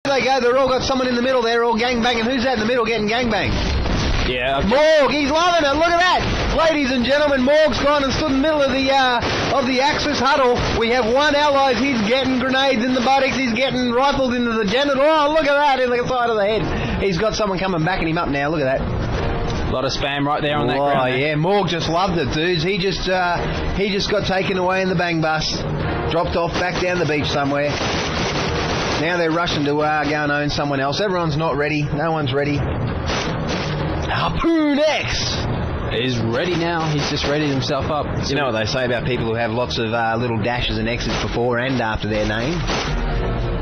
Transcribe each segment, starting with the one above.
they go. They're all got someone in the middle. They're all gangbanging. Who's that in the middle getting gangbanged? Yeah. Morg, he's loving it. Look at that. Ladies and gentlemen, Morg's gone and stood in the middle of the Axis huddle. We have one ally. He's getting grenades in the buttocks. He's getting rifled into the genital. Oh, look at that in the side of the head. He's got someone coming backing him up now. Look at that. A lot of spam right there on that ground. Oh, yeah. Morg just loved it, dudes. He just got taken away in the bang bus. Dropped off back down the beach somewhere. Now they're rushing to go and own someone else. Everyone's not ready. No one's ready. Harpoon X is ready now. He's just readied himself up. You know what they say about people who have lots of little dashes and X's before and after their name?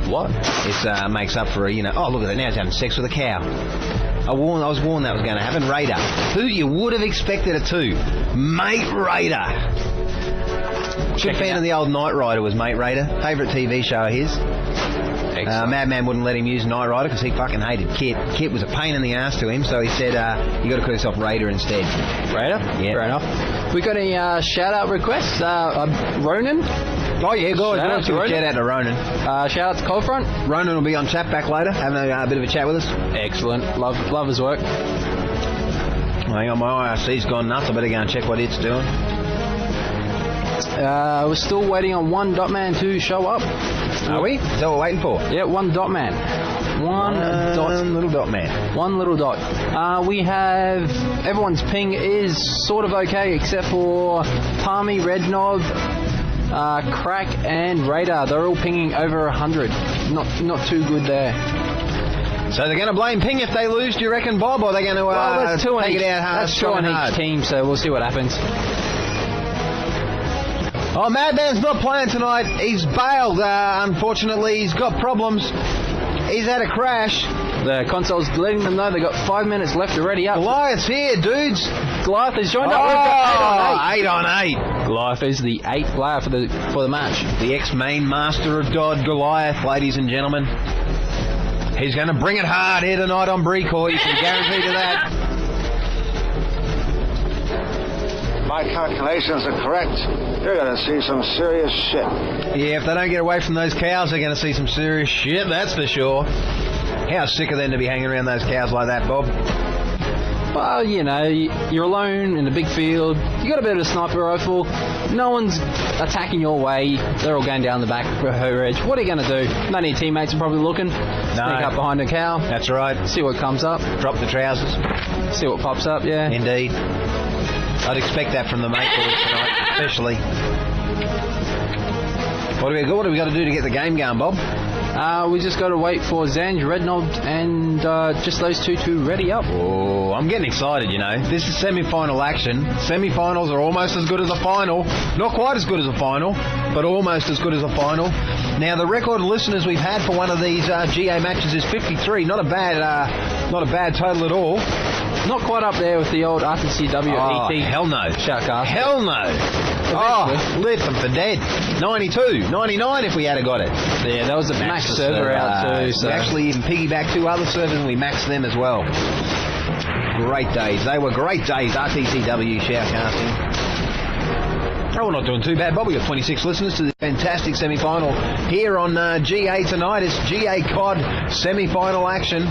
What? It makes up for, oh, look at that. Now he's having sex with a cow. I was warned that was going to happen. Raider. Who you would have expected it to? Mate Raider. Big fan of the old Knight Rider was Mate Raider. Favourite TV show of his. Madman wouldn't let him use Knight Rider because he fucking hated Kit. Kit was a pain in the ass to him, so he said, you got to call yourself Raider instead. Raider? Yeah. Fair enough. We got any shout-out requests? Ronan? Oh, yeah, guys. Shout out to Ronan. Shout out to Coldfront. Ronan will be on chat back later, having a bit of a chat with us. Excellent. Love his work. Hang on, my IRC's gone nuts. I better go and check what it's doing. We're still waiting on one Dotman to show up. Are we? Is that what we're waiting for? Yeah, one Dotman. One little dot man. One little dot. We have... Everyone's ping is sort of okay, except for Palmy, Redknob, Crack, and Radar. They're all pinging over 100. Not too good there. So they're going to blame Ping if they lose, do you reckon, Bob? Or are they going to take it out hard? That's two on each team, so we'll see what happens. Oh, Madman's not playing tonight. He's bailed, unfortunately. He's got problems. He's had a crash. The console's letting them know they've got 5 minutes left to ready up. Goliath's here, dudes. Goliath has joined up. 8 on 8. Goliath is the 8th player for the match. The ex-main master of God, Goliath, ladies and gentlemen. He's going to bring it hard here tonight on Breacourt. You can guarantee to that. My calculations are correct. You're going to see some serious shit. Yeah, if they don't get away from those cows, they're going to see some serious shit, that's for sure. How sick of them to be hanging around those cows like that, Bob? Well, you're alone in a big field. You got a bit of a sniper rifle. No one's attacking your way. They're all going down the back for her edge. What are you going to do? None of your teammates are probably looking. Sneak up behind a cow. That's right. See what comes up. Drop the trousers. See what pops up, yeah. Indeed. I'd expect that from the mate boys tonight, especially. What do we got to do to get the game going, Bob? We just got to wait for Zange, Redknob, and just those two to ready up. Oh, I'm getting excited, This is semi-final action. Semi-finals are almost as good as a final. Not quite as good as a final, but almost as good as a final. Now, the record of listeners we've had for one of these GA matches is 53. Not a bad total at all. Not quite up there with the old RTCW ET. Hell no. Shoutcast. Hell no. Left them for dead. 92, 99 if we had got it. Yeah, that was a max server out too. So. We actually even piggybacked 2 other servers and we maxed them as well. Great days. They were great days, RTCW Shoutcasting. Oh, we're not doing too bad, Bob. We got 26 listeners to the fantastic semi-final here on GA tonight. It's GA COD semi-final action.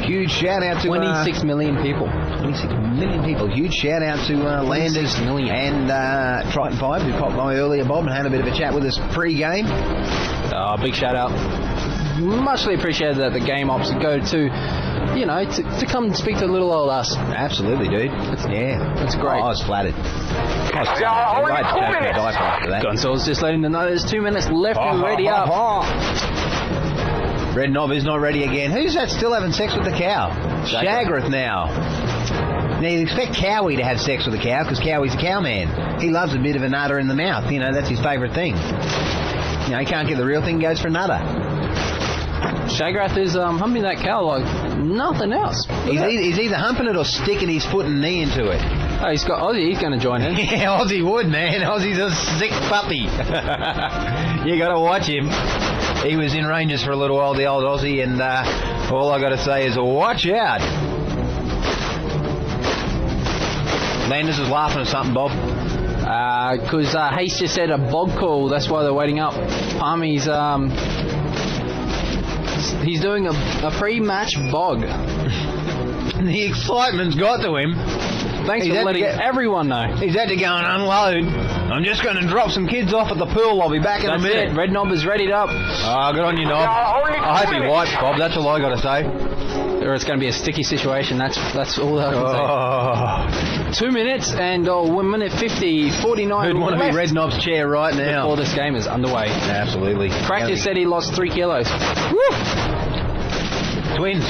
Huge shout out to 26 million people. 26 million people. Huge shout out to Landers and Triton 5 who popped by earlier, Bob, and had a bit of a chat with us pre-game. Big shout out. Muchly appreciated that the game ops go to, to come and speak to little old us. Absolutely, dude. It's great. I was flattered. Console's just letting them know there's 2 minutes left and ready up. Redknob is not ready again. Who's that still having sex with the cow? Shagrath now. Now, you'd expect Cowie to have sex with a cow because Cowie's a cowman. He loves a bit of a nutter in the mouth. That's his favourite thing. He can't get the real thing, goes for a nutter. Shagrath is humping that cow like nothing else. He's either humping it or sticking his foot and knee into it. Oh, he's got Aussie. He's going to join in. Yeah, Aussie would, man. Aussie's a sick puppy. You got to watch him. He was in Rangers for a little while, the old Aussie, and all I got to say is watch out. Landers is laughing at something, Bob. Because Haste just said a bog call. That's why they're waiting up. Palmy's He's doing a pre-match bog. The excitement's got to him. Thanks for letting everyone know. He's had to go and unload. I'm just going to drop some kids off at the pool. I'll be back in a minute. That's it. Redknob is readied up. Oh, good on you, Knob. I hope he wipes, Bob. That's all I got to say. Or it's going to be a sticky situation. That's all I can say. 2 minutes and 1 minute 50, 49. Who'd want to be Redknob's chair right now? Before this game is underway. Absolutely. Crack just said he lost 3 kilos. Woo! Twins.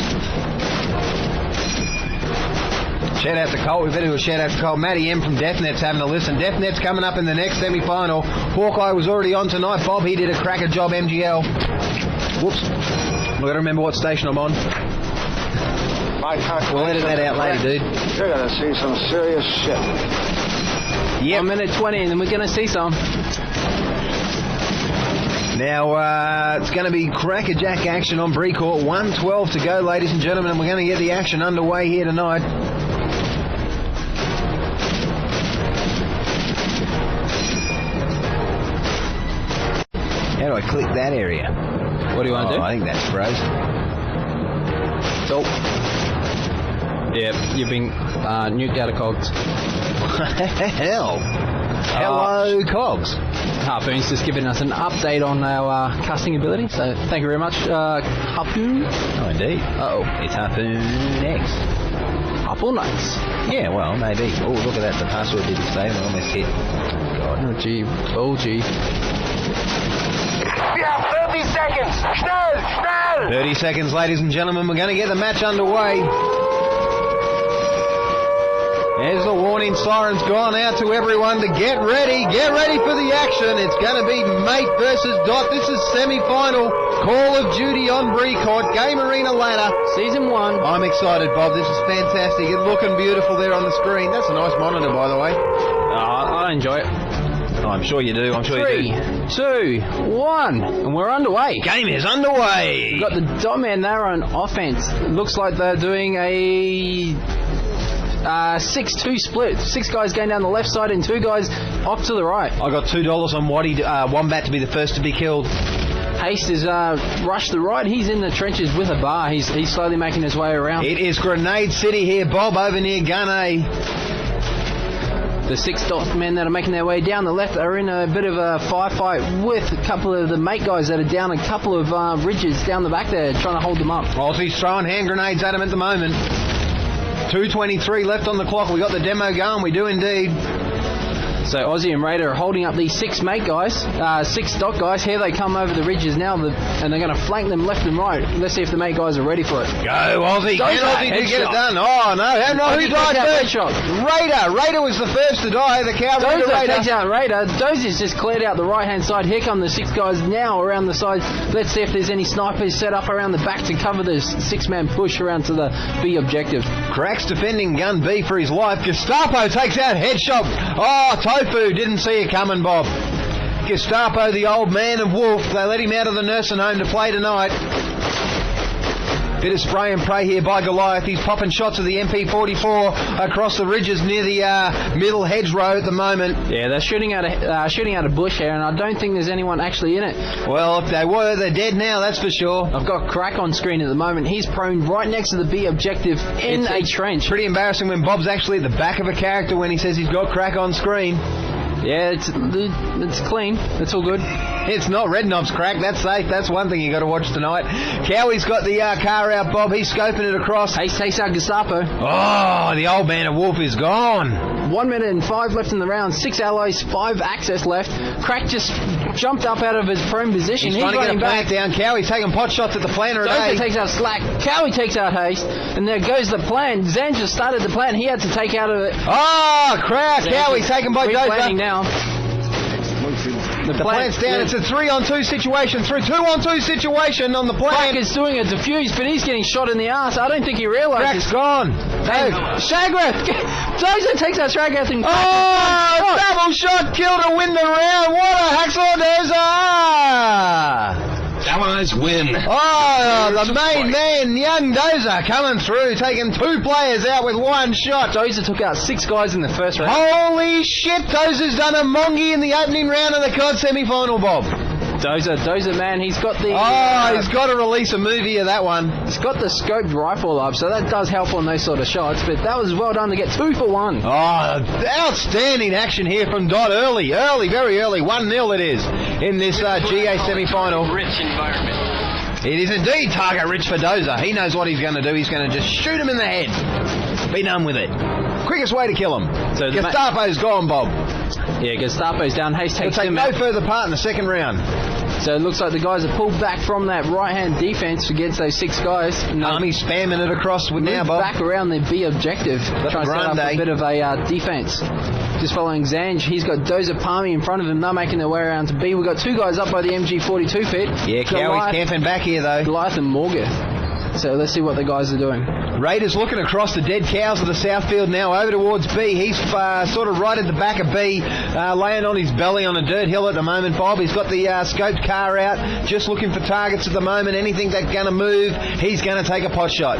Shout out to Colt. We better do a shout out to Colt. Matty M from Deathnet's having a listen. Deathnet's coming up in the next semi-final. Hawkeye was already on tonight. Bob, he did a cracker job, MGL. Whoops. I've got to remember what station I'm on. We'll edit that out later, dude. You're going to see some serious shit. Yep. 1 minute 20 and then we're going to see some. Now, it's going to be crackerjack action on Breacourt. 1:12 to go, ladies and gentlemen, and we're going to get the action underway here tonight. How do I click that area? What do you want to do? I think that's frozen. Oh. Yep, you've been nuked out of cogs. Hell. Hello, cogs. Harpoon's just giving us an update on our casting ability, so thank you very much, Harpoon. Oh, indeed. Uh-oh. It's Harpoon X. Harpoon X. Yeah, well, maybe. Oh, look at that. The password didn't save. I almost hit. Oh, gee. Oh, gee. We have 30 seconds. Schnell, schnell. 30 seconds, ladies and gentlemen. We're going to get the match underway. There's the warning sirens gone out to everyone to get ready for the action. It's going to be Mate versus Dot. This is semi-final Call of Duty on Breacourt, Gamearena Ladder. Season 1. I'm excited, Bob. This is fantastic. It's looking beautiful there on the screen. That's a nice monitor, by the way. I enjoy it. Oh, I'm sure you do. I'm sure you do. 3, 2, 1, and we're underway. Game is underway. We've got the Dot Man there on offense. It looks like they're doing a 6-2 split. 6 guys going down the left side and 2 guys off to the right. I got $2 on Wombat to be the first to be killed. Haste is rushed the right. He's in the trenches with a bar. He's slowly making his way around. It is Grenade City here, Bob, over near Gun A. The 6 Dot men that are making their way down the left are in a bit of a firefight with a couple of the mate guys that are down a couple of ridges down the back there, trying to hold them up. Aussie's throwing hand grenades at him at the moment. 2:23 left on the clock. We got the demo going. We do indeed. So Aussie and Raider are holding up these 6 mate guys, 6 Dot guys. Here they come over the ridges now, and they're going to flank them left and right. Let's see if the mate guys are ready for it. Go, Aussie. Can Aussie to get it done? Oh, no. Who died first? Raider was the first to die. The cow Raider. Dozer takes out Raider. Dozer's just cleared out the right-hand side. Here come the 6 guys now around the side. Let's see if there's any snipers set up around the back to cover the 6-man push around to the B objective. Crack's defending gun B for his life. Gestapo takes out Headshot. Oh, Tofu didn't see it coming, Bob. Gestapo, the old man of Wolf. They let him out of the nursing home to play tonight. Bit of spray and pray here by Goliath. He's popping shots of the MP44 across the ridges near the middle hedgerow at the moment. Yeah, they're shooting out a bush here, and I don't think there's anyone actually in it. Well, if they were, they're dead now, that's for sure. I've got Crack on screen at the moment. He's prone right next to the B objective in a trench. Pretty embarrassing when Bob's actually at the back of a character when he says he's got Crack on screen. Yeah, it's clean. It's all good. It's not Redknob's Crack. That's safe. That's one thing you got to watch tonight. Cowie's got the car out, Bob. He's scoping it across. Haste takes out Gestapo. Oh, the old man of Wolf is gone. 1 minute and 5 left in the round. 6 allies, 5 access left. Crack just jumped up out of his prone position. He's trying to get a plant down. Cowie's taking pot shots at the planter. Dozer takes out Slack. Cowie takes out Haste. And there goes the plan. Zange just started the plan. He had to take out of it. Oh, crap. Cowie taken by Dozer. Planning now. The plant's down. It's a 3-on-2 situation. 2-on-2 situation on the plant. Crack is doing a defuse, but he's getting shot in the ass. I don't think he realises. Crack's gone. Hey, Shagrath! Dozer takes out Shagrath and double shot kill to win the round. What a hacksaw Dozer! Allies win. Oh, the main man, young Dozer, coming through, taking 2 players out with 1 shot. Dozer took out 6 guys in the first round. Holy shit, Dozer's done a mongy in the opening round of the COD semi-final, Bob. Dozer, man, he's got the... he's got to release a move here, that one. He's got the scoped rifle up, so that does help on those sort of shots, but that was well done to get 2 for 1. Oh, outstanding action here from Dot early, very early. 1-0 it is in this GA semi-final. Rich environment. It is indeed target rich for Dozer. He knows what he's going to do. He's going to just shoot him in the head. Be done with it. Quickest way to kill him. So Gestapo's gone, Bob. Yeah, Gestapo's down. Haste He'll takes take him no out. further part in the second round. So it looks like the guys are pulled back from that right-hand defense against those 6 guys. Palmy spamming it across with now, Bob. Back around the B objective. Trying to set up a bit of a defense. Just following Zange. He's got Dozer, Palmy in front of him. They're making their way around to B. We've got 2 guys up by the MG42 pit. Yeah, Cowie's camping back here, though. Goliath and Morgoth. So let's see what the guys are doing. Raiders looking across the dead cows of the south field now over towards B. He's sort of right at the back of B, laying on his belly on a dirt hill at the moment, Bob. He's got the scoped car out, just looking for targets at the moment. Anything that's going to move, he's going to take a pot shot.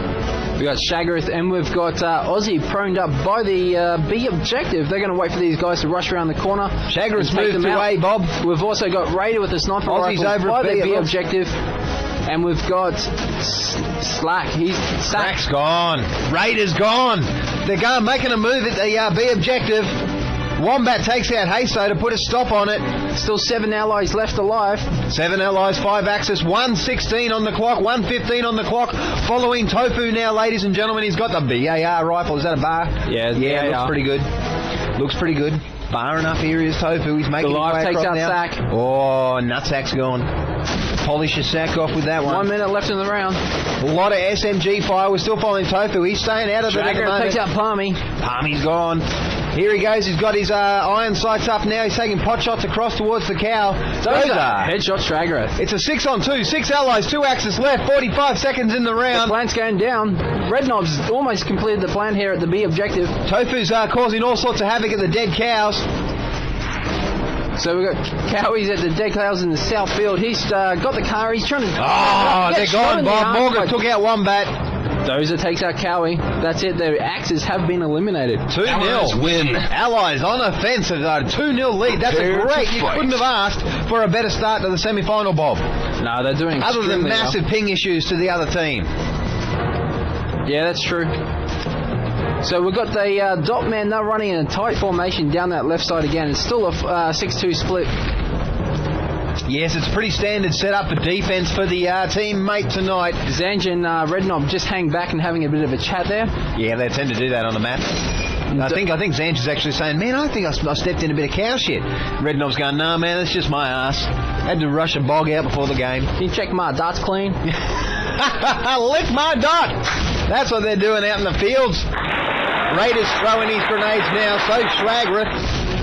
We've got Shagrath and we've got Aussie proned up by the B objective. They're going to wait for these guys to rush around the corner. Shagrath's moved away, Bob. We've also got Raider with the sniper Aussie's rifle over by at B, the B objective. And we've got Slack. He's sacked. Slack's gone. Raider's gone. They're going making a move at the B objective. Wombat takes out Haste to put a stop on it. Still 7 allies left alive. 7 allies, 5 axis, 1:16 on the clock, 1:15 on the clock. Following Tofu now, ladies and gentlemen. He's got the BAR rifle. Is that a bar? Yeah, looks pretty good. Looks pretty good. Bar enough here is Tofu. He's making his way takes across out now. Sack. Oh, Nutsack's gone. Polish his sack off with that one. 1 minute left in the round. A lot of SMG fire. We're still following Tofu. He's staying out of it at the Shagrath moment. takes out Palmy. Palmy's gone. Here he goes. He's got his iron sights up now. He's taking pot shots across towards the cow. Dozer. Headshot Shagrath. It's a 6-on-2. 6 allies, 2 axis left. 45 seconds in the The round. plant's going down. Redknob's almost completed the plan here at the B objective. Tofu's causing all sorts of havoc at the dead cows. So we've got Cowie's at the dead cows in the south field. He's got the car. He's trying to... They're gone, Bob. Morgoth took out Wombat. Dozer takes out Cowie. That's it. Their axes have been eliminated. 2-0. Win. Allies on offensive. 2-0 lead. That's a great... You couldn't have asked for a better start to the semi-final, Bob. No, they're doing Other than extremely massive ping issues to the other team. well. Yeah, that's true. So we've got the dot man now running in a tight formation down that left side again. It's still a 6-2 split. Yes, it's a pretty standard setup for defence for the teammate tonight. Zange and Redknob just hang back and having a bit of a chat there. Yeah, they tend to do that on the map. I think Zange is actually saying, man, I think I stepped in a bit of cow shit. Redknob's going, nah, man, that's just my ass. Had to rush a bog out before the game. Can you check my dots clean? Lick my dot. That's what they're doing out in the fields. Raiders throwing his grenades now, so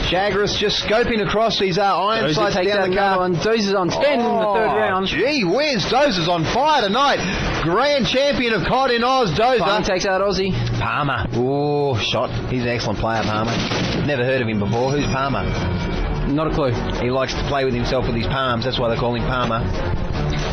Shagrath's just scoping across these iron Dozer sights takes down out the car. Dozer's on 10 in the third round. Gee whiz, Dozer's on fire tonight. Grand champion of COD in Oz, Palmy Dozer. takes out Aussie. Palmer. Oh, shot. He's an excellent player, Palmer. Never heard of him before. Who's Palmer? Not a clue. He likes to play with himself with his palms. That's why they call him Palmer.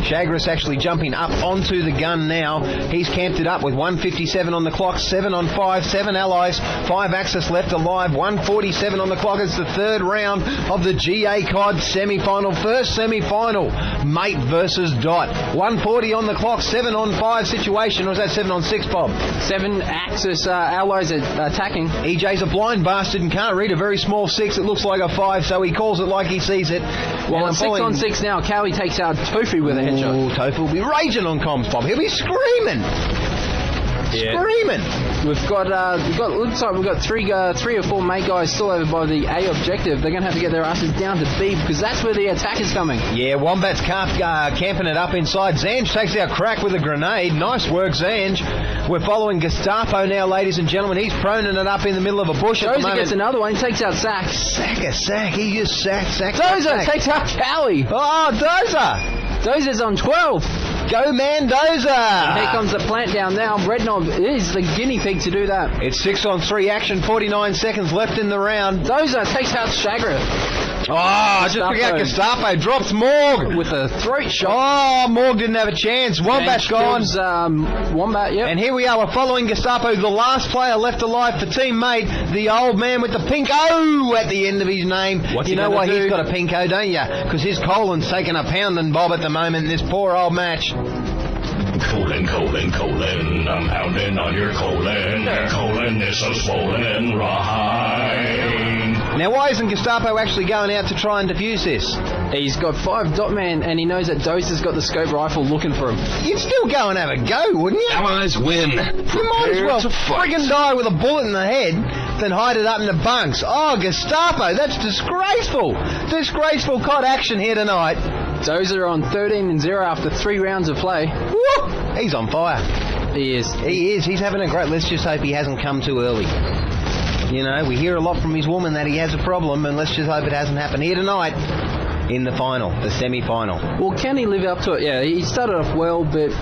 Shagrath's actually jumping up onto the gun now. He's camped it up with 1:57 on the clock, 7 on 5, 7 allies, 5 axis left alive, 1:47 on the clock. It's the third round of the GA COD semi-final. First semi-final, Mate versus Dot. 1:40 on the clock, 7 on 5 situation. Or was that 7 on 6, Bob? 7 axis allies are attacking. EJ's a blind bastard and can't read a very small 6. It looks like a 5, so he calls it like he sees it. Well, it's 6 on 6 now. Cowie takes out Tofu with a headshot. Oh, Tofu will be raging on comms, Bob. He'll be screaming. Screaming. We've got looks like we've got three or four mate guys still over by the A objective. They're going to have to get their asses down to B because that's where the attack is coming. Yeah, Wombat's camping it up inside. Zange takes out Crack with a grenade. Nice work, Zange. We're following Gestapo now, ladies and gentlemen. He's proning it up in the middle of a bush at the Dozer moment. gets another one. He takes out Sack. Sack. He just sack. Dozer takes out Cowie. Oh, Dozer. Dozer's on 12. Go man, Dozer! Here comes the plant down now. Redknob is the guinea pig to do that. It's 6-on-3 action, 49 seconds left in the round. Dozer takes out Shagrath. Oh, I just forgot Gestapo drops Morg. With a throat shot. Oh, Morg didn't have a chance. Wombat's gone. Wombat, yep. And here we are, we're following Gestapo, the last player left alive for teammate, the old man with the pink O at the end of his name. What's you he know why gonna do? he's got a pink O, don't you? Because his colon's taking a pounding bob at the moment in this poor old match. Colon, I'm pounding on your colon. Colon is so swollen and rawhide. Now, why isn't Gestapo actually going out to try and defuse this? He's got 5 dot man, and he knows that Dozer's got the scope rifle looking for him. You'd still go and have a go, wouldn't you? Allies win. You might as well friggin' die with a bullet in the head than hide it up in the bunks. Oh, Gestapo, that's disgraceful. Disgraceful COD action here tonight. Dozer on 13-0 after 3 rounds of play. Woo! He's on fire. He is. He is. He's having a great... Let's just hope he hasn't come too early. You know, we hear a lot from his woman that he has a problem, and let's just hope it hasn't happened here tonight in the final, the semi-final. Well, can he live up to it? Yeah, he started off well, but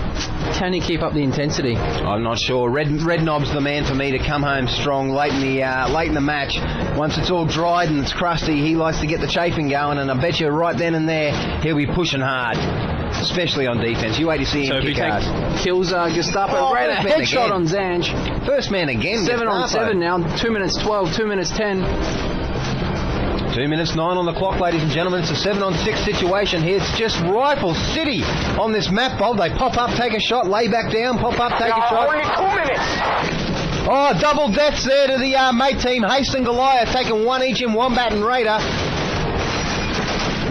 can he keep up the intensity? I'm not sure. Redknob's the man for me to come home strong late in the match. Once it's all dried and it's crusty, he likes to get the chafing going, and I bet you right then and there he'll be pushing hard, especially on defense. You wait to see him kick hard. Kills Gestapo. Great headshot on Zange. First man again. 7-on-7 now. 2 minutes 12. 2 minutes 10. 2 minutes 9 on the clock, ladies and gentlemen. It's a 7-on-6 situation here. It's just rifle city on this map, Bob. They pop up, take a shot, lay back down, pop up, take a shot. Only 2 minutes. Oh, double deaths there to the mate team. Haste and Goliath taking one each in Wombat and Raider.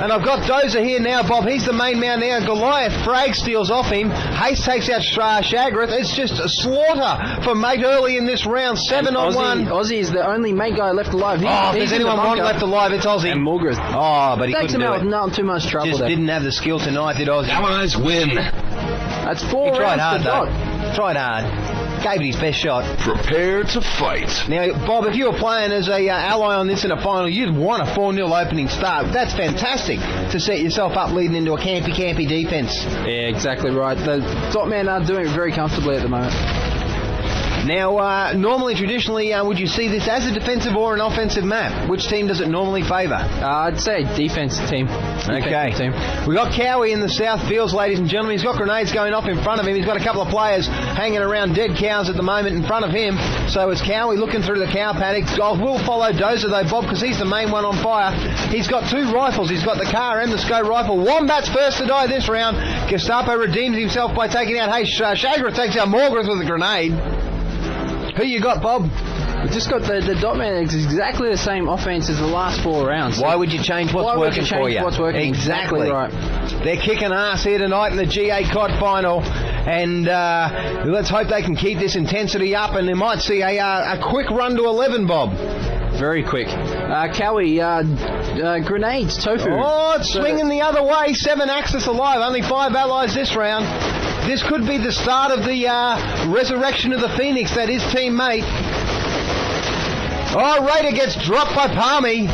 And I've got Dozer here now, Bob. He's the main man now. Goliath frag steals off him. Haste takes out Shagrath. It's just a slaughter for mate early in this round. 7-on-1. Aussie is the only mate guy left alive. If there's anyone one left alive, it's Aussie. And Morgoth. Oh, but he takes couldn't him do out it. with not too much trouble. Just there. didn't have the skill tonight, did Aussie? Allies win. That's 4 He tried rounds hard, to though. dot. Tried hard. Gave it his best shot. Prepare to fight. Now, Bob, if you were playing as a ally on this in a final, you'd want a 4-0 opening start. That's fantastic to set yourself up leading into a campy defence. Yeah, exactly right. The dot men are doing it very comfortably at the moment. Now, normally, traditionally, would you see this as a defensive or an offensive map? Which team does it normally favour? I'd say defensive team. Okay. Team. We got Cowie in the south fields, ladies and gentlemen. He's got grenades going off in front of him. He's got a couple of players hanging around dead cows at the moment in front of him. So it's Cowie looking through the cow paddock. Gold will follow Dozer though, Bob, because he's the main one on fire. He's got 2 rifles. He's got the car and the scope rifle. Wombat's first to die this round. Gestapo redeems himself by taking out Haste. Shagrath takes out Morgoth with a grenade. Who you got, Bob? We've just got the dot man. It's exactly the same offense as the last 4 rounds. Why would you change what's working for you? What's working? Exactly right. They're kicking ass here tonight in the G8 COD final, and let's hope they can keep this intensity up, and they might see a quick run to 11, Bob. Very quick. Cowie, grenades, Tofu. Oh, it's swinging the other way. 7 Axis alive, only 5 allies this round. This could be the start of the resurrection of the Phoenix, that is teammate. Oh, Raider gets dropped by Palmy.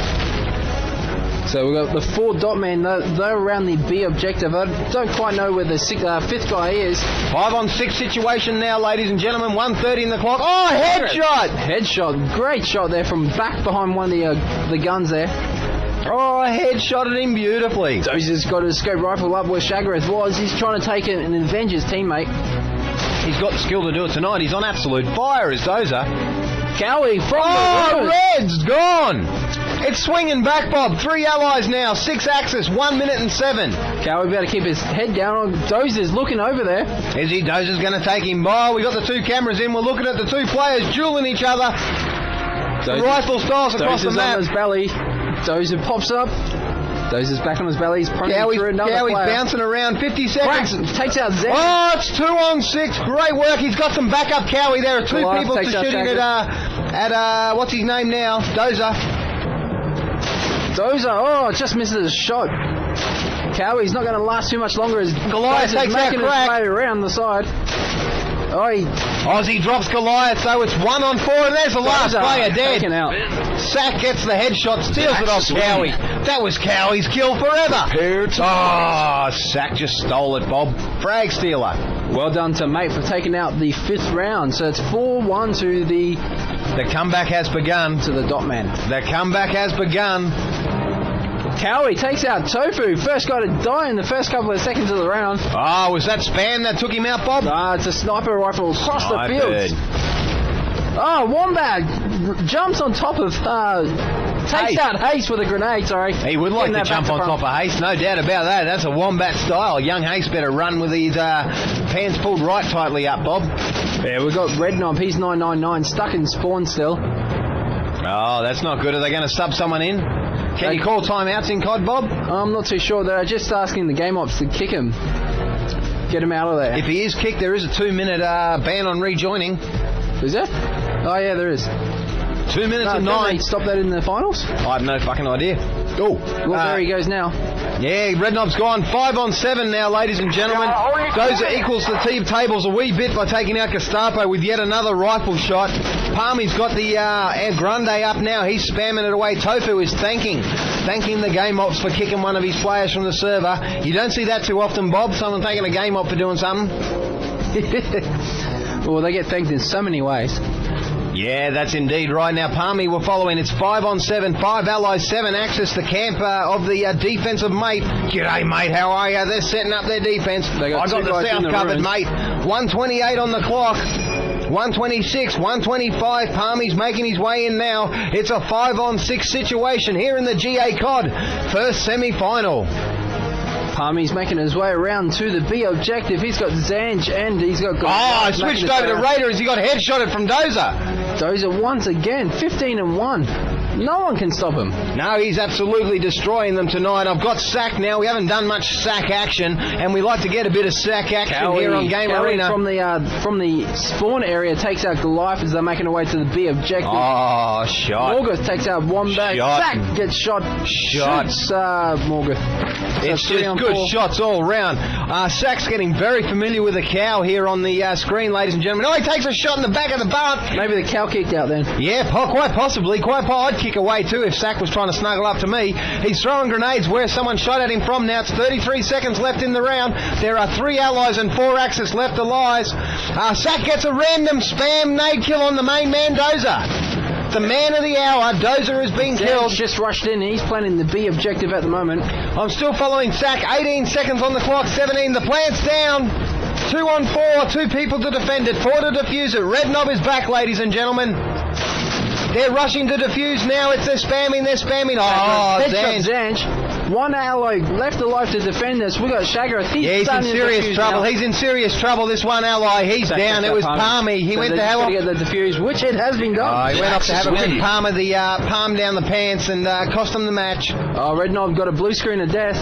So we've got the 4 dot men. They're around the B objective. I don't quite know where the 5th guy is. 5-on-6 situation now, ladies and gentlemen. 1:30 in the clock. Oh, headshot! Headshot. Great shot there from back behind one of the guns there. Oh, headshotted him beautifully. Dozer's got his scope rifle up where Shagrath was. He's trying to take it and avenge his teammate. He's got the skill to do it tonight. He's on absolute fire as Dozer. Cowie from the road. Red's gone. It's swinging back, Bob. 3 allies now. 6 Axis. 1 minute and 7. Cowie better keep his head down. Dozer's looking over there. Is he? Dozer's going to take him. Oh, we got the 2 cameras in. We're looking at the 2 players dueling each other. Rifle styles across the map. On his belly. Dozer pops up. Dozer's back on his belly. He's punching through another player. Cowie's bouncing around. 50 seconds. Cracks, takes out Zange. Oh, it's 2-on-6. Great work. He's got some backup, Cowie. There are 2 people to shooting at what's his name now? Dozer. Dozer, just misses a shot. Cowie's not going to last too much longer as Goliath Dozer's takes out making his Crack. way around the side. Oh, Aussie drops Goliath, so it's 1 on 4, and there's the last Dozer player dead. taken out. Sack gets the headshot, steals it off Cowie. That was Cowie's kill forever. Oh, Sack just stole it, Bob. Frag stealer. Well done to Mate for taking out the 5th round. So it's 4-1 to the comeback has begun. to the dot man. The comeback has begun. Cowie takes out Tofu. First guy to die in the first couple of seconds of the round. Oh, was that spam that took him out, Bob? It's a sniper rifle across the Sniped. field. Oh, Wombat jumps on top of... takes Haste. out Haste with a grenade, sorry. He would like Getting to that jump back on front. top of Haste, no doubt about that. That's a Wombat style. Young Haste better run with his pants pulled right tightly up, Bob. Yeah, we've got Redknob. He's 999, stuck in spawn still. Oh, that's not good. Are they going to sub someone in? Can you call timeouts in COD, Bob? I'm not too sure. They're just asking the game ops to kick him. Get him out of there. If he is kicked, there is a 2-minute ban on rejoining. Is there? Oh, yeah, there is. 2 minutes and Don't 9. they stop that in the finals? I have no fucking idea. Oh, Well, there he goes now. yeah, Redknob's gone 5 on 7 now, ladies and gentlemen. Dozer equals the team tables a wee bit by taking out Gestapo with yet another rifle shot. Palmy's got the Air Grande up now. He's spamming it away. Tofu is thanking the game ops for kicking one of his players from the server. You don't see that too often, Bob. Someone thanking a game op for doing something. Well, they get thanked in so many ways. Yeah, that's indeed right. Now, Palmy we're following. It's 5 on 7. 5 allies, 7 access the camp of the defensive mate. G'day, mate. How are you? They're setting up their defense. They got I got two the guys in south the covered, ruins. mate. 128 on the clock. 126, 125. Palmy's making his way in now. It's a 5 on 6 situation here in the GA COD. First semi-final. Palmy's making his way around to the B objective. He's got Zange and he's got... I switched over to Raider as he got headshotted from Dozer. Dozer once again, 15 and 1. No one can stop him. No, he's absolutely destroying them tonight. I've got Sack now. We haven't done much Sack action, and we like to get a bit of Sack action here on Gamearena. From the spawn area takes out Goliath as they're making their way to the B objective. Oh, shot. Morgoth takes out Wombat. Shot. Sack gets shot. Shot. Shoots Morgoth. It's So 3 just on good 4. shots all round. Sack's getting very familiar with the cow here on the screen, ladies and gentlemen. Oh, he takes a shot in the back of the butt. Maybe the cow kicked out then. Yeah, quite possibly. I'd kick away too if Sack was trying to snuggle up to me. He's throwing grenades where someone shot at him from now. It's 33 seconds left in the round. There are 3 allies and 4 Axis left alive. Sack gets a random spam nade kill on the main man, Dozer. The man of the hour, Dozer, has been killed. Just rushed in. He's planning the B objective at the moment. I'm still following Sack. 18 seconds on the clock. 17. The plant's down. 2 on 4. 2 people to defend it. 4 to defuse it. Redknob is back, ladies and gentlemen. They're rushing to defuse now. They're spamming. Oh, Headshot Zange. Zange. 1 ally left alive to defend us. We got Shagrath. Yeah, he's in serious trouble. He's in serious trouble. This one ally. He's down. It was Palmy. He went to have to get the defuse, which it has been done. He went off to have a quick palm of the palm down the pants and cost him the match. Oh, Redknob got a blue screen of death.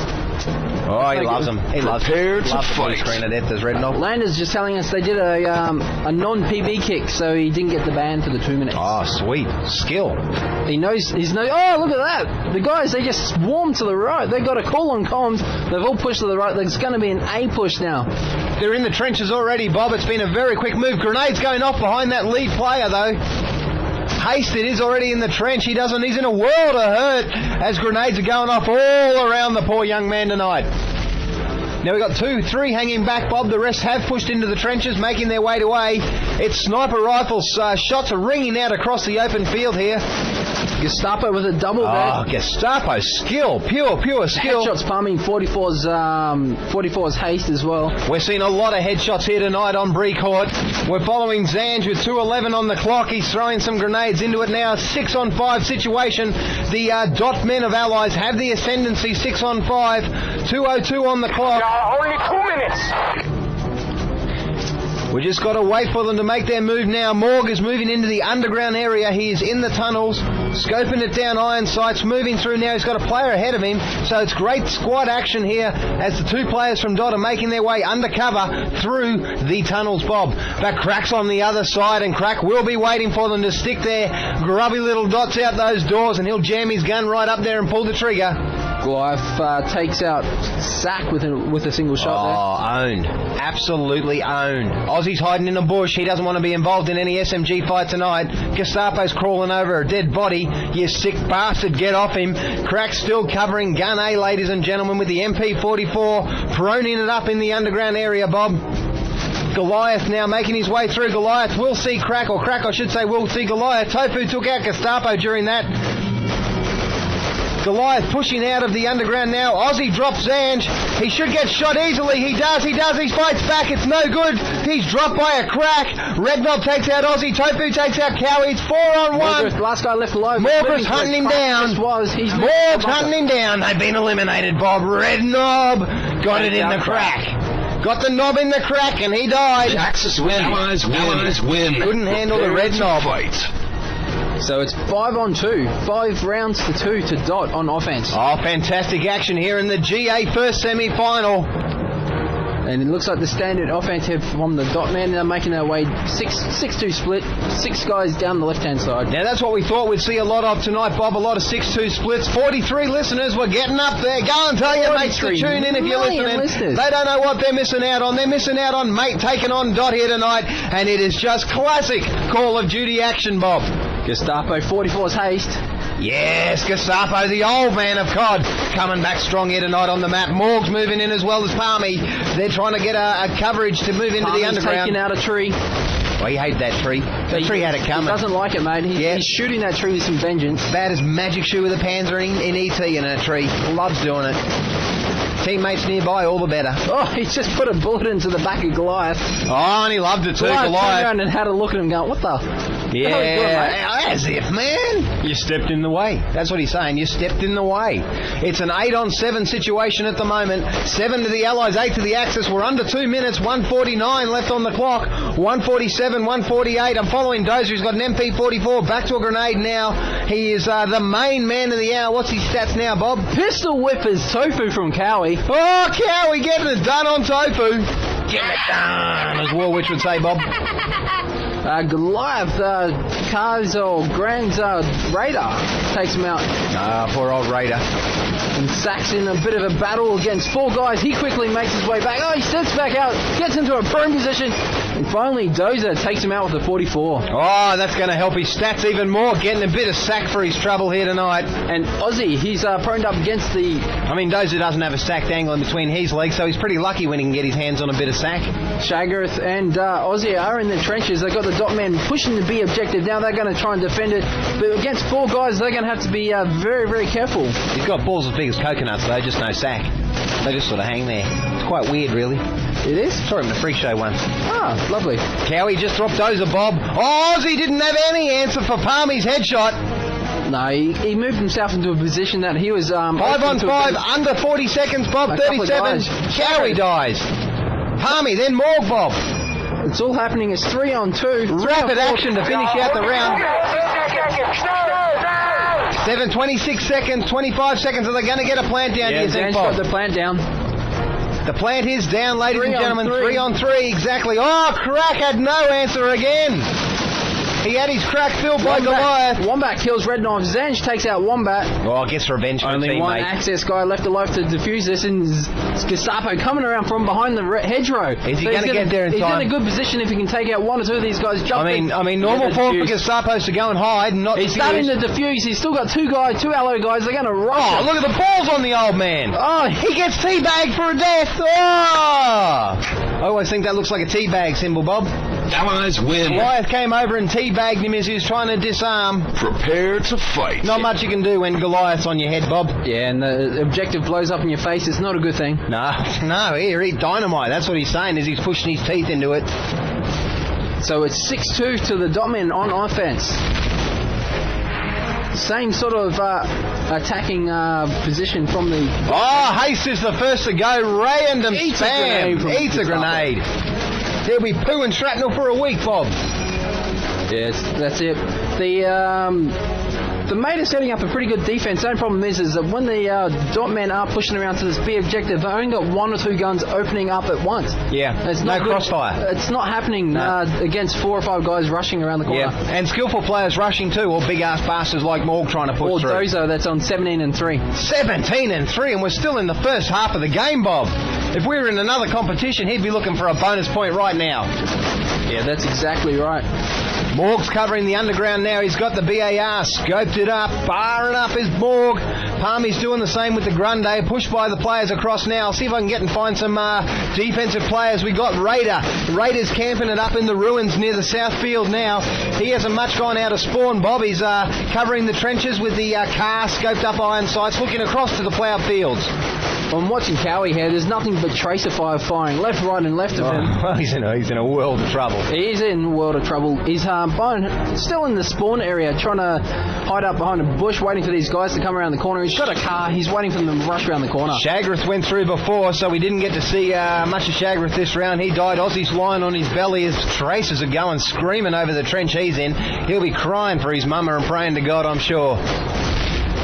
Oh, he loves him. He loves him. Prepare to Loves the blue fight. screen of death, does Redknob. Landers just telling us they did a non-PB kick, so he didn't get the ban for the 2 minutes. Oh, sweet. Skill. He knows. Oh, look at that! The guys, they just swarm to the right. They got a call on comms. They've all pushed to the right. There's going to be an A push now. They're in the trenches already, Bob. It's been a very quick move. Grenades going off behind that lead player, though. Haste is already in the trench. He's in a world of hurt as grenades are going off all around the poor young man tonight. Now we've got 2, 3 hanging back, Bob. The rest have pushed into the trenches, making their way to A. It's sniper rifles. Shots are ringing out across the open field here. Gestapo with a double Oh, dead. Gestapo skill. Pure skill. Headshots palming 44's Haste as well. We're seeing a lot of headshots here tonight on Breacourt. We're following Zange with 2:11 on the clock. He's throwing some grenades into it now. 6 on 5 situation. The dot men of allies have the ascendancy. 6 on 5. 2:02 on the clock. Only 2 minutes. We just got to wait for them to make their move now. Morg is moving into the underground area. He is in the tunnels, scoping it down, iron sights, moving through now. He's got a player ahead of him, so it's great squad action here as the 2 players from Dot are making their way undercover through the tunnels, Bob. But Crack's on the other side, and Crack will be waiting for them to stick their grubby little dots out those doors, and he'll jam his gun right up there and pull the trigger. Goliath takes out Sack with a single shot there. Oh, owned. Absolutely owned. Aussie's hiding in the bush. He doesn't want to be involved in any SMG fight tonight. Gestapo's crawling over a dead body. You sick bastard, get off him. Crack's still covering Gun A, ladies and gentlemen, with the MP44. Proning it up in the underground area, Bob. Goliath now making his way through. Goliath will see Crack, or Crack, I should say, will see Goliath. Tofu took out Gestapo during that. Goliath pushing out of the underground now. Aussie drops Zange. He should get shot easily. He does. He fights back. It's no good. He's dropped by a Crack. Redknob takes out Aussie. Tofu takes out Cowie. It's 4-on-1. Morgoth, last guy left alive. Morgoth's hunting him down. Morgoth's hunting him down. They've been eliminated, Bob. Redknob got it in the Crack. Got the knob in the Crack, and he died. Axis win. Allies win. Couldn't handle the Redknob. Fight. So it's 5-on-2. 5 rounds to 2 to Dot on offense. Oh, fantastic action here in the GA first semi-final. And it looks like the standard offense here from the Dot man. They're making their way 6-2 split. 6 guys down the left-hand side. Now, that's what we thought we'd see a lot of tonight, Bob. A lot of 6-2 splits. 43 listeners. We're getting up there. Go and tell your mates to tune in if you're listening. Listeners. They don't know what they're missing out on. They're missing out on Mate taking on Dot here tonight. And it is just classic Call of Duty action, Bob. Gestapo 44's Haste. Yes, Gestapo, the old man of COD, coming back strong here tonight on the map. Morg's moving in as well as Palmy. They're trying to get a coverage to move into the underground. Taking out a tree. Well, he hated that tree. The tree had it coming. He doesn't like it, mate. He's shooting that tree with some vengeance. Bad as Magic Shoe with a Panzer in ET in a tree. Loves doing it. Teammates nearby, all the better. Oh, he just put a bullet into the back of Goliath. Oh, and he loved it too, Goliath Goliath. turned around and had a look at him going, what the? Yeah, as if, man. You stepped in the way. That's what he's saying. You stepped in the way. It's an 8-on-7 situation at the moment. 7 to the Allies, 8 to the Axis. We're under 2 minutes. 1:49 left on the clock. 1:47, 1:48. I'm following Dozer. He's got an MP44. Back to a grenade now. He is the main man of the hour. What's his stats now, Bob? Pistol whippers Tofu from Cowie. Oh, Cowie getting it done on Tofu. Getting it done, as Warwich would say, Bob. Goliath, Cars or Grand's Raider takes him out. Poor old Raider. And Sack's in a bit of a battle against 4 guys. He quickly makes his way back. Oh, he steps back out, gets into a prone position. And finally, Dozer takes him out with a 44. Oh, that's going to help his stats even more. Getting a bit of sack for his trouble here tonight. And Aussie, he's proned up against the... I mean, Dozer doesn't have a sack dangling between his legs, so he's pretty lucky when he can get his hands on a bit of sack. Shagrath and Aussie are in the trenches. They've got the Dot man pushing the B objective. Now they're going to try and defend it. But against 4 guys, they're going to have to be very, very careful. He's got balls as big as coconuts, though, just no sack. They just sort of hang there. It's quite weird, really. It is? Saw him at a freak show once. Ah, lovely. Cowie just dropped Dozer, Bob. Oh, Aussie didn't have any answer for Palmy's headshot. No, he moved himself into a position that he was... 5-on-5, under 40 seconds, Bob. 37. Cowie dies. Palmy, then Morg, Bob. It's all happening. It's 3-on-2. Rapid action to finish out the round. 26 seconds, 25 seconds. Are they going to get a plant down? Yeah, Zange got the plant down. The plant is down, ladies and gentlemen. 3-on-3, exactly. Oh, Crack had no answer again. He had his crack filled by Goliath. Wombat kills Redknob. Zange takes out Wombat. Oh, gets revenge for Only one access guy left alive to defuse this, and Gestapo coming around from behind the hedgerow. Is he going to get there in time? He's in a good position if he can take out 1 or 2 of these guys jumping. I mean, normal form for Gestapo is to go and hide and not He's starting to defuse. He's still got 2 allo guys. They're going to rush. Oh, look at the balls on the old man. Oh, he gets teabagged for a death. Oh! I always think that looks like a teabag symbol, Bob. Allies win. Goliath came over and teabagged him as he was trying to disarm. Prepare to fight. Not much you can do when Goliath's on your head, Bob. Yeah, and the objective blows up in your face. It's not a good thing. No, here, eat dynamite. That's what he's saying, is he's pushing his teeth into it. So it's 6-2 to the Dotman on offense. Same sort of attacking position from the... Oh, Haste is the first to go. Random spam. Eats a grenade. There'll be poo and shrapnel for a week, Bob. Yes, that's it. The The mate is setting up a pretty good defense. The only problem is that when the dot men are pushing around to this B objective, they only got 1 or 2 guns opening up at once. Yeah, It's no not good. crossfire. It's not happening against 4 or 5 guys rushing around the corner. Yeah, and skillful players rushing too, or big-ass bastards like Morg trying to push Or through. Dozer, that's on 17-3. 17-3, and we're still in the first half of the game, Bob. If we were in another competition, he'd be looking for a bonus point right now. Yeah, that's exactly right. Morg's covering the underground now. He's got the BAR, scoped it up, barring up is Morg. Palmy's doing the same with the Grunde, pushed by the players across now. I'll see if I can get and find some defensive players. We got Raider. Raider's camping it up in the ruins near the south field now. He hasn't much gone out of spawn, Bob. He's covering the trenches with the car, scoped up iron sights, looking across to the ploughed fields. I'm watching Cowie here. There's nothing but tracer fire firing left, right, and left of him. Well, he's in a world of trouble. He is in a world of trouble. He's still in the spawn area, trying to hide up behind a bush, waiting for these guys to come around the corner. He's got a car. He's waiting for them to rush around the corner. Shagrath went through before, so we didn't get to see much of Shagrath this round. He died. Aussie's lying on his belly. His tracers are going screaming over the trench he's in. He'll be crying for his mama and praying to God, I'm sure.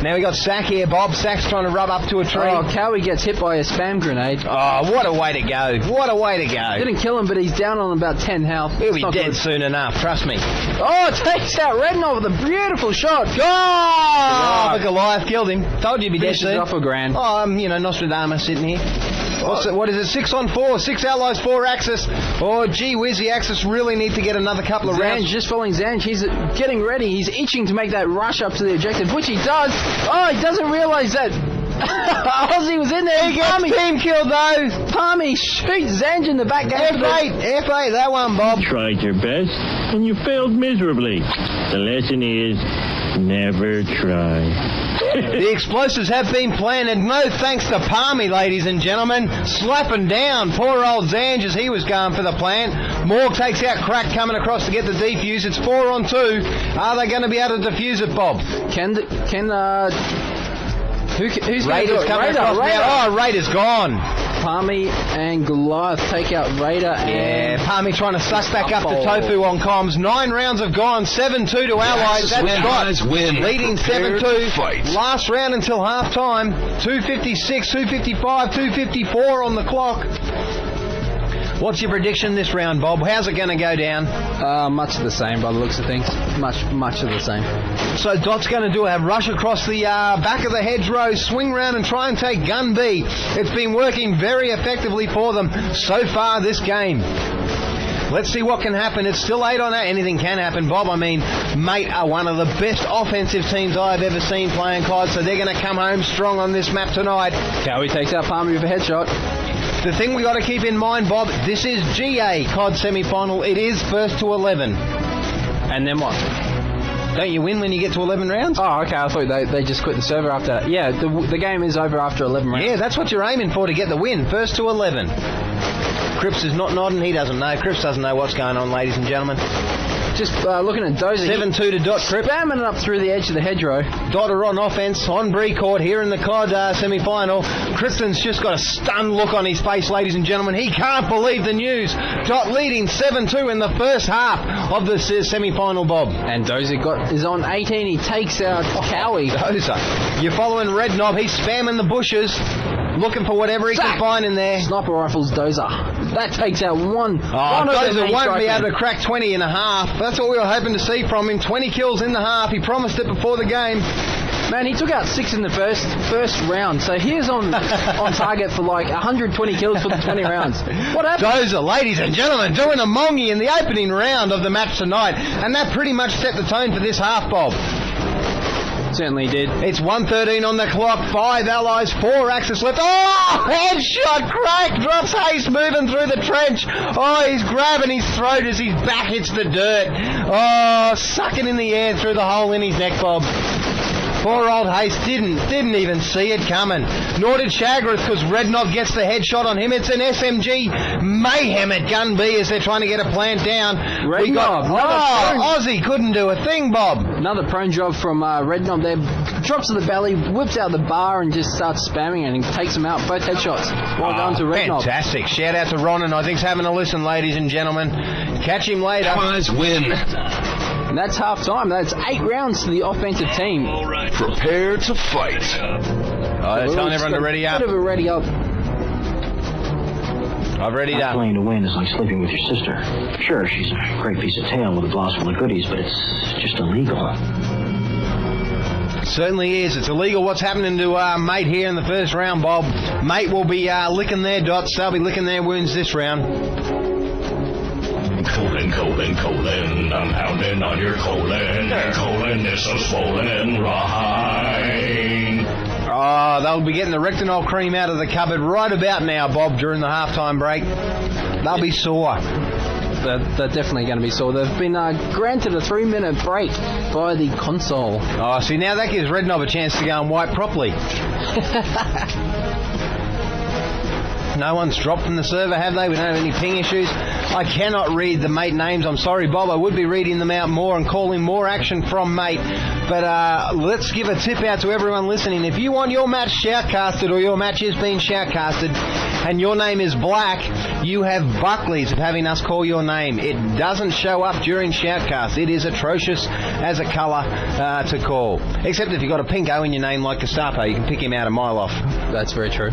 Now we got Sack here, Bob. Sack's trying to rub up to a tree. Oh, Cowie gets hit by a spam grenade. Oh, what a way to go. What a way to go. Didn't kill him, but he's down on about 10 health. He'll be It's not dead good. soon enough, trust me. Oh, takes out Redknob with a beautiful shot. Oh, the Goliath killed him. Told you he'd be dead Finishes soon. off a grand. Oh, Nostradamus sitting here. What is it? 6 on 4, 6 allies, 4 Axis. Oh, gee whiz, the Axis really need to get another couple of Zange, rounds. just following Zange. He's getting ready. He's itching to make that rush up to the objective, which he does. Oh, he doesn't realise that Aussie was in there. He gets team killed though. Palmy shoots Zange in the back. F8, that one, Bob. You tried your best, and you failed miserably. The lesson is, never try. The explosives have been planted. No thanks to Palmy, ladies and gentlemen. Slapping down poor old Zange as he was going for the plant. Morg takes out Crack coming across to get the defuse. It's 4 on 2. Are they going to be able to defuse it, Bob? Who's Raider's coming across now. Oh, Raider's gone. Palmy and Goliath take out Raider. Yeah, Palmy trying to suck back up to Tofu on comms. 9 rounds have gone. 7-2 to Allies. That's Allies win. Leading 7-2. Last round until half time. 2:56, 2:55, 2:54 on the clock. What's your prediction this round, Bob? How's it going to go down? Much of the same by the looks of things. Much of the same. So Dot's going to do a rush across the back of the hedgerow, swing round and try and take gun B. It's been working very effectively for them so far this game. Let's see what can happen. It's still 8 on 8. Anything can happen, Bob. I mean, Mate are one of the best offensive teams I've ever seen playing COD, so they're going to come home strong on this map tonight. Cowie takes out Palmy with a headshot. The thing we got to keep in mind, Bob, this is GA COD semi-final. It is first to 11. And then what? Don't you win when you get to 11 rounds? Oh, okay. I thought they just quit the server after that. Yeah, the game is over after 11 rounds. Yeah, that's what you're aiming for, to get the win. First to 11. Cripps is not nodding. He doesn't know. Cripps doesn't know what's going on, ladies and gentlemen. Just looking at Dozer. 7-2 to Dot. Cripps Spamming it up through the edge of the hedgerow. Dot are on offense on Breacourt here in the COD semi-final. Kristen's just got a stunned look on his face, ladies and gentlemen. He can't believe the news. Dot leading 7-2 in the first half of the semi-final, Bob. And Dozer is on 18. He takes out Cowie. Dozer. You're following Redknob. He's spamming the bushes, looking for whatever he can find in there. Sniper rifles Dozer. That takes out one. Dozer won't be able to crack 20 and a half. That's what we were hoping to see from him. 20 kills in the half. He promised it before the game. Man, he took out 6 in the first round, so he is on target for like 120 kills for the 20 rounds. What happened? Dozer, ladies and gentlemen, doing a mongy in the opening round of the match tonight, and that pretty much set the tone for this half, Bob. Certainly did. It's 1:13 on the clock. 5 allies, 4 Axis left. Oh, headshot! Crack drops Haste moving through the trench. Oh, he's grabbing his throat as his back hits the dirt. Oh, sucking in the air through the hole in his neck, Bob. Poor old Haste didn't even see it coming. Nor did Shagrath, because Redknob gets the headshot on him. It's an SMG mayhem at gun B as they're trying to get a plant down. Aussie couldn't do a thing, Bob. Another prone job from Redknob there. Drops to the belly, whips out the bar and just starts spamming it and takes him out. Both headshots. Well done to Redknob. Fantastic. Shout out to Ron, and I think's having a listen, ladies and gentlemen. Catch him later. Allies win. And that's half time. That's 8 rounds to the offensive team. Prepare to fight. Oh, they're telling everyone to ready up. Bit of a ready up. I've readied up. Playing to win is like sleeping with your sister. Sure, she's a great piece of tail with a blouse full of goodies, but it's just illegal. Certainly is. It's illegal what's happening to Mate here in the first round, Bob. Mate will be licking their dots. They'll be licking their wounds this round. Colon, I'm pounding on your colon. Colon is so swollen and rawhide. Oh, they'll be getting the Redknob cream out of the cupboard right about now, Bob, during the halftime break. They'll be sore. They're definitely going to be sore. They've been granted a 3-minute break by the console. Oh, see, now that gives Redknob a chance to go and wipe properly. No one's dropped from the server, have they? We don't have any ping issues. I cannot read the Mate names. I'm sorry, Bob. I would be reading them out more and calling more action from Mate. But let's give a tip out to everyone listening. If you want your match shoutcasted or your match is being shoutcasted and your name is Black, you have Buckley's of having us call your name. It doesn't show up during shoutcast. It is atrocious as a colour to call. Except if you've got a pinko in your name like Gestapo, you can pick him out a mile off. That's very true.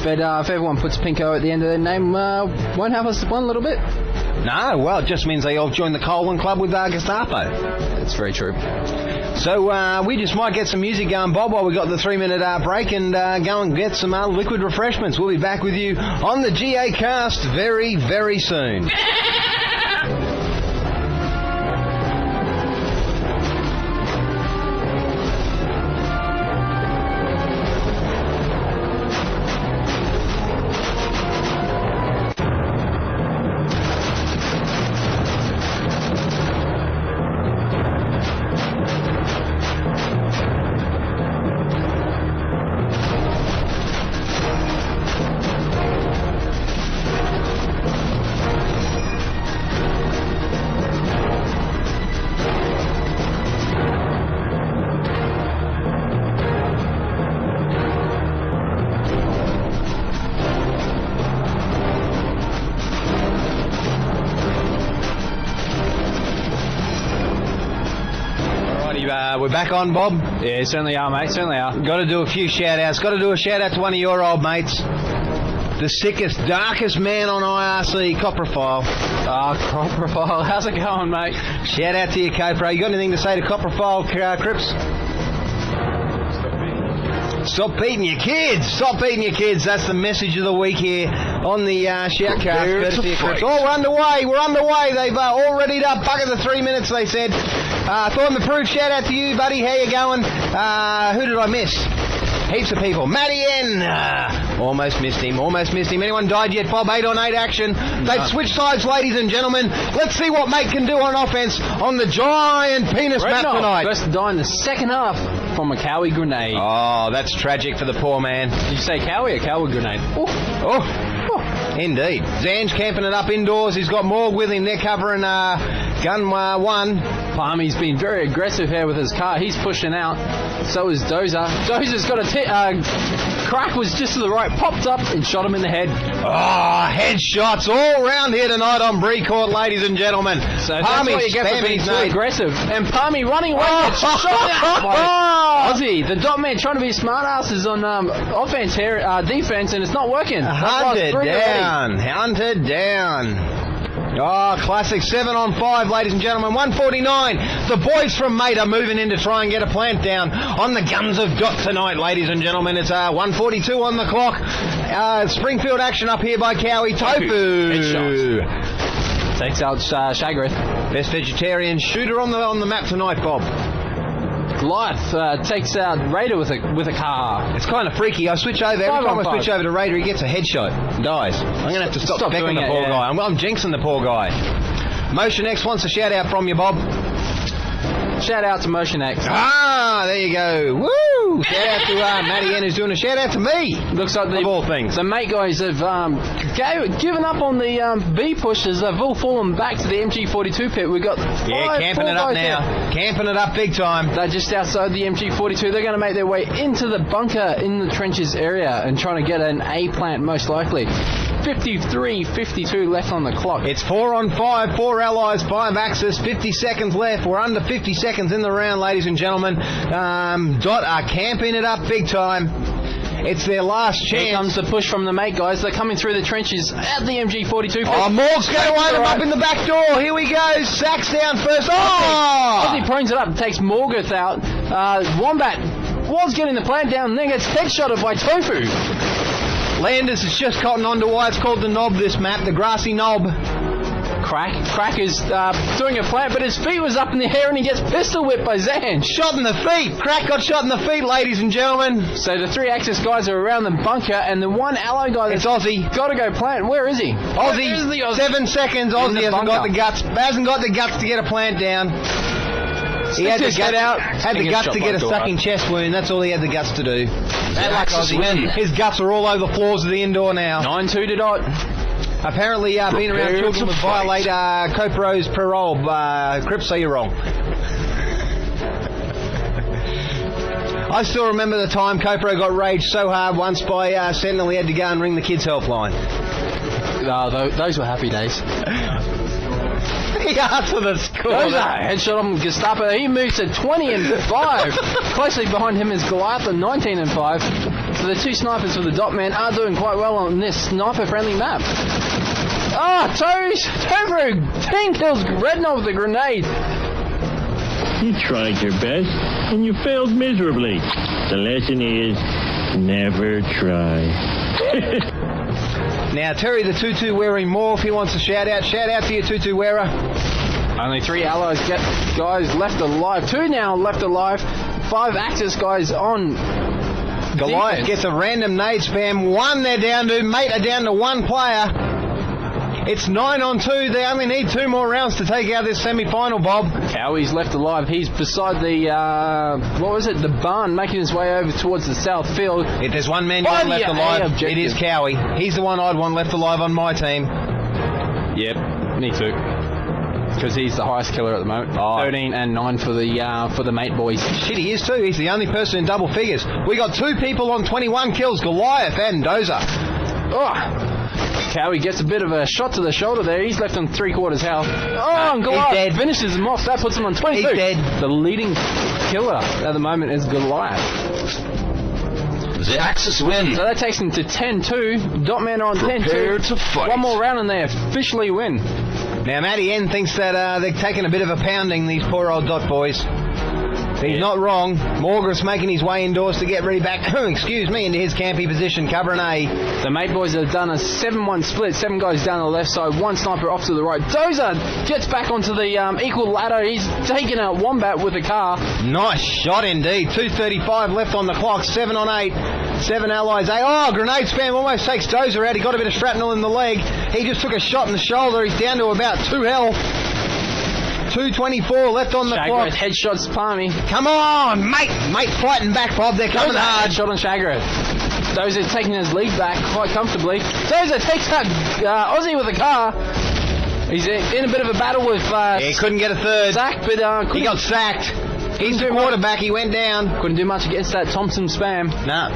But if everyone puts Pinko at the end of their name, won't have us one little bit. No, well, it just means they all join the Colon Club with Gestapo. That's very true. So we just might get some music going, Bob, while we got the 3-minute break and go and get some liquid refreshments. We'll be back with you on the GA Cast very, very soon. We're back on, Bob. Yeah, certainly are, mate. Certainly are. Got to do a few shout-outs. Got to do a shout-out to one of your old mates. The sickest, darkest man on IRC, Coprophile. Coprophile. How's it going, mate? Shout out to you, Copro. You got anything to say to Coprophile, Crips? Stop beating your kids. Stop beating your kids. That's the message of the week here on the Shoutcast. Courtesy of Crips. Oh, we're underway. We're underway. They've all readied up. Bucket the 3 minutes, they said. Thorn the Prude, shout out to you, buddy. How you going? Who did I miss? Heaps of people. Matty N. Almost missed him. Almost missed him. Anyone died yet, Bob? 8 on 8 action. They've switched sides, ladies and gentlemen. Let's see what Mate can do on offense on the giant penis map tonight. First to die in the second half from a Cowie grenade. Oh, that's tragic for the poor man. Did you say Cowie or Cowie grenade? Oh. Indeed. Zange camping it up indoors. He's got Morg with him. They're covering gun 1. Palmy's been very aggressive here with his car. He's pushing out. So is Dozer. Dozer's got a crack was just to the right, popped up and shot him in the head. Oh, headshots all round here tonight on Breacourt, ladies and gentlemen. So that's what you get for being too aggressive. And Palmy running away gets shot out by Aussie. The dot man trying to be smart asses on offense here, defense, and it's not working. Hunted down. Oh, classic 7 on 5, ladies and gentlemen. 149. The boys from Mate are moving in to try and get a plant down on the guns of Dot tonight, ladies and gentlemen. It's 142 on the clock. Springfield action up here by Cowie. Tofu takes out Shagrath. Best vegetarian shooter on the map tonight, Bob. Goliath takes out Raider with a car. It's kind of freaky. I switch over. Every time I switch over to Raider, he gets a headshot and dies. I'm going to have to stop becking the poor guy. I'm jinxing the poor guy. Motion X wants a shout out from you, Bob. Shout out to Motion X. There you go. Woo! Shout out to Matty N, who's doing a shout out to me. Looks like of all things. The Mate guys have given up on the B pushes. They've all fallen back to the MG42 pit. We've got camping it up now. Camping it up big time. They're just outside the MG42. They're going to make their way into the bunker in the trenches area and trying to get an A plant most likely. 53:52 left on the clock. It's 4 on 5, 4 allies, 5 axis, 50 seconds left. We're under 50 seconds in the round, ladies and gentlemen. Dot are camping it up big time. It's their last chance. Here comes the push from the mate, guys. They're coming through the trenches at the MG42. Oh, Morg's going to wind him up in the back door. Here we go. Sacks down first. Oh! Aussie prones it up, takes Morgoth out. Wombat was getting the plant down, then gets headshotted by Tofu. Landers has just cottoned onto why it's called the knob, this map, the grassy knob. Crack is doing a plant, but his feet was up in the air and he gets pistol whipped by Zange. Shot in the feet. Crack got shot in the feet, ladies and gentlemen. So the 3 Axis guys are around the bunker, and the one ally guy that's Aussie. got to go plant. Where is he? Aussie. 7 seconds. Aussie hasn't got the guts. Hasn't got the guts to get a plant down. He had the guts to get a sucking chest wound. That's all he had the guts to do. His guts are all over the floors of the indoor now. 9-2 to Dot. Apparently, being around children would violate Copro's parole. Crips, so you're wrong. I still remember the time Copro got raged so hard once by Sentinel he had to go and ring the kids' helpline. Oh, those were happy days. He answered the score. Dozer headshot on Gestapo. He moves to 20-5. Closely behind him is Goliath at 19-5. So the 2 snipers for the Dot Man are doing quite well on this sniper-friendly map. Tofu 10 kills Redknob with a grenade. You tried your best, and you failed miserably. The lesson is, never try. Now, Terry the 2-2 wearing more if he wants a shout out. Shout out to you, 2-2 wearer. Only 3 allies guys left alive. 2 now left alive. 5 Axis guys on. Goliath defense. gets a random nade spam. 1 they're down to. Mate are down to 1 player. It's 9 on 2. They only need 2 more rounds to take out this semi-final, Bob. Cowie's left alive. He's beside the, the barn, making his way over towards the south field. If there's one man you want left alive, it is Cowie. He's the one I'd want left alive on my team. Yep, me too. Because he's the highest killer at the moment. 13 and 9 for the mate boys. Shit, he is too. He's the only person in double figures. We got 2 people on 21 kills, Goliath and Dozer. Cowie gets a bit of a shot to the shoulder there. He's left on 3/4 health. And Goliath finishes him off. That puts him on 22. He's dead. The leading killer at the moment is Goliath. The Axis win. So that takes him to 10-2. Dotman on 10-2. To fight. One more round and they officially win. Now, Matty N thinks that they're taking a bit of a pounding, these poor old Dot boys. He's not wrong. Morgoth's making his way indoors to get ready back, excuse me, into his campy position, covering A. The mate boys have done a 7-1 split. 7 guys down the left side, 1 sniper off to the right. Dozer gets back onto the equal ladder. He's taken out Wombat with a car. Nice shot indeed. 2:35 left on the clock. 7 on 8. 7 allies. Grenade spam almost takes Dozer out. He got a bit of shrapnel in the leg. He just took a shot in the shoulder. He's down to about 2 health. 2:24 left on the clock. Shagrath headshots Palmy. Come on, mate. Mate fighting back, Bob. They're coming hard. Headshot on Shagrath. Dozer taking his lead back quite comfortably. Dozer takes out Aussie with a car. He's in a bit of a battle with He couldn't get a third. Zach, but he got sacked. He's the quarterback. He went down. Couldn't do much against that Thompson spam. No,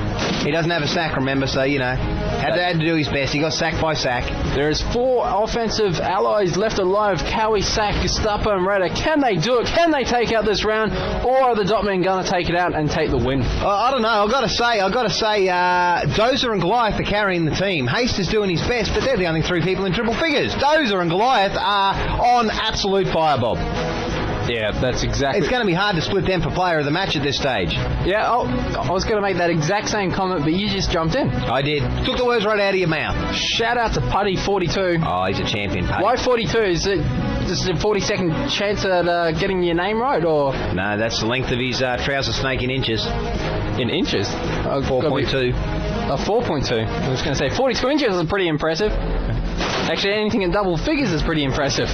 he doesn't have a sack, remember, so, had to do his best. He got sacked by sack. There's 4 offensive allies left alive. Cowie, Sack, Gestapo, and Redder. Can they do it? Can they take out this round? Or are the Dotmen going to take it out and take the win? I don't know. I've got to say, Dozer and Goliath are carrying the team. Haste is doing his best, but they're the only 3 people in triple figures. Dozer and Goliath are on absolute fire, Bob. Yeah, that's exactly. It's going to be hard to split them for player of the match at this stage. Yeah, I was going to make that exact same comment, but you just jumped in. I did. Took the words right out of your mouth. Shout out to Putty42. Oh, he's a champion, Putty. Why 42? Is it just a 40-second chance at getting your name right, or? No, that's the length of his trouser snake in inches. In inches? 4.2. 4.2. I was going to say 42 inches is pretty impressive. Actually, anything in double figures is pretty impressive.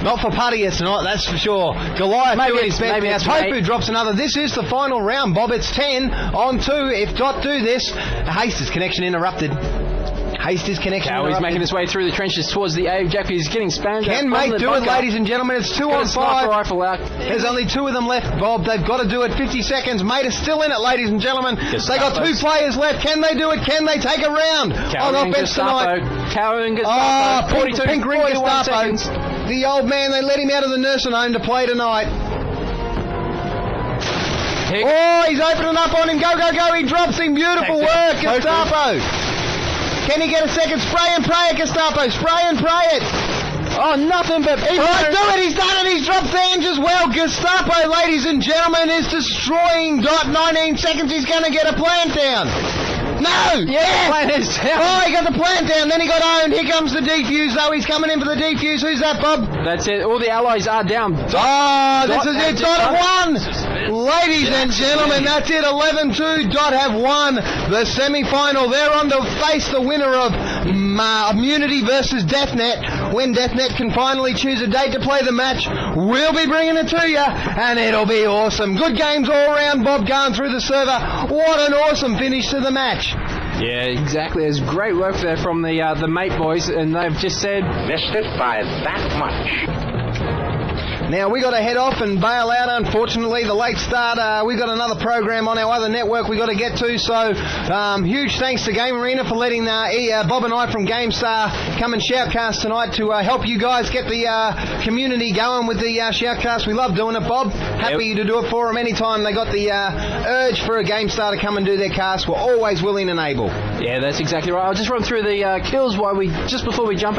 Not for Putty, it's not, that's for sure. Goliath doing his best. Now Tofu drops another. This is the final round, Bob. It's 10 on 2. If Dot do this, Haste's connection interrupted. Haste is connection. Cowie's making his way through the trenches towards the A. Jack is getting spammed. Can mate do it, ladies and gentlemen? It's 2 on 5. Rifle out. There's only 2 of them left, Bob. They've got to do it. 50 seconds. Mate is still in it, ladies and gentlemen. They got 2 players left. Can they do it? Can they take a round on offense tonight? Cowie and Gestapo. 42, pink ring Gestapo. The old man, they let him out of the nursing home to play tonight. Oh, he's opening up on him. Go, go, go. He drops him. Beautiful work, Gestapo. Can he get a second? Spray and pray it, Gestapo. Spray and pray it. Oh, nothing but... He might do it. He's done it. He's dropped Zange as well. Gestapo, ladies and gentlemen, is destroying Dot. 19 seconds. He's going to get a plant down. No! Yeah! Plant is down. Oh, he got the plant down. Then he got owned. Here comes the defuse, though. He's coming in for the defuse. Who's that, Bob? That's it. All the allies are down. This is it. Dot have won. Ladies and gentlemen, that's it. 11-2. Dot have won the semi-final. They're on to face the winner of Immunity versus DeathNet. When DeathNet can finally choose a date to play the match, we'll be bringing it to you, and it'll be awesome. Good games all around. Bob going through the server. What an awesome finish to the match. Yeah, exactly. There's great work there from the mate boys, and they've just said... Missed it by that much. Now, we got to head off and bail out, unfortunately. The late start, we've got another program on our other network we've got to get to. So, huge thanks to Gamearena for letting Bob and I from GameStar come and shoutcast tonight to help you guys get the community going with the shoutcast. We love doing it, Bob. Happy to do it for them anytime they got the urge for a GameStar to come and do their cast. We're always willing and able. Yeah, that's exactly right. I'll just run through the kills just before we jump out.